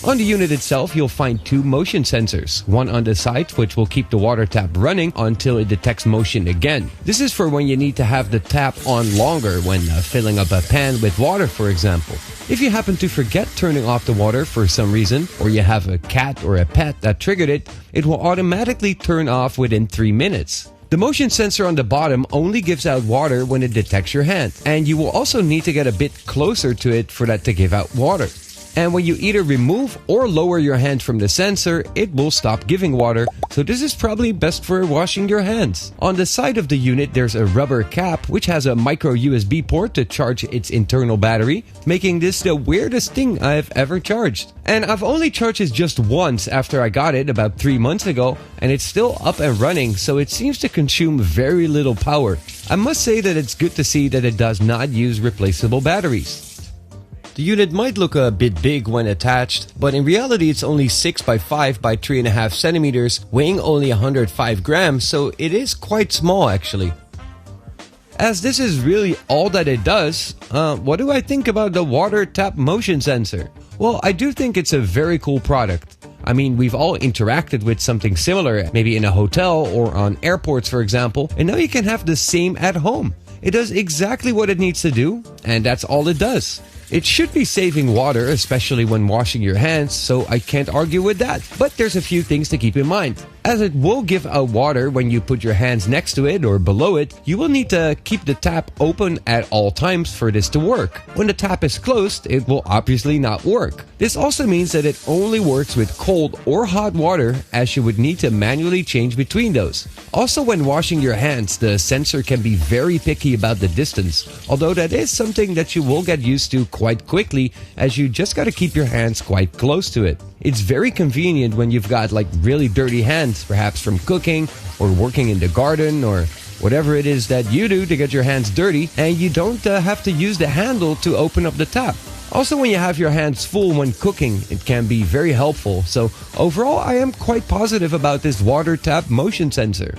On the unit itself, you'll find two motion sensors, one on the side which will keep the water tap running until it detects motion again. This is for when you need to have the tap on longer when filling up a pan with water, for example. If you happen to forget turning off the water for some reason, or you have a cat or a pet that triggered it, it will automatically turn off within 3 minutes. The motion sensor on the bottom only gives out water when it detects your hand, and you will also need to get a bit closer to it for that to give out water. And when you either remove or lower your hand from the sensor, it will stop giving water, so this is probably best for washing your hands. On the side of the unit, there's a rubber cap which has a micro USB port to charge its internal battery, making this the weirdest thing I've ever charged. And I've only charged it just once after I got it about 3 months ago, and it's still up and running, so it seems to consume very little power. I must say that it's good to see that it does not use replaceable batteries. The unit might look a bit big when attached, but in reality it's only 6 by 5 by 3.5 centimeters, weighing only 105 grams, so it is quite small actually. As this is really all that it does, what do I think about the water tap motion sensor? Well, I do think it's a very cool product. I mean, we've all interacted with something similar, maybe in a hotel or on airports for example, and now you can have the same at home. It does exactly what it needs to do, and that's all it does. It should be saving water, especially when washing your hands, so I can't argue with that. But there's a few things to keep in mind. As it will give out water when you put your hands next to it or below it, you will need to keep the tap open at all times for this to work. When the tap is closed, it will obviously not work. This also means that it only works with cold or hot water, as you would need to manually change between those. Also, when washing your hands, the sensor can be very picky about the distance, although that is something that you will get used to quite quickly, as you just gotta keep your hands quite close to it. It's very convenient when you've got like really dirty hands, perhaps from cooking or working in the garden or whatever it is that you do to get your hands dirty, and you don't have to use the handle to open up the tap. Also, when you have your hands full when cooking, it can be very helpful. So overall, I am quite positive about this water tap motion sensor.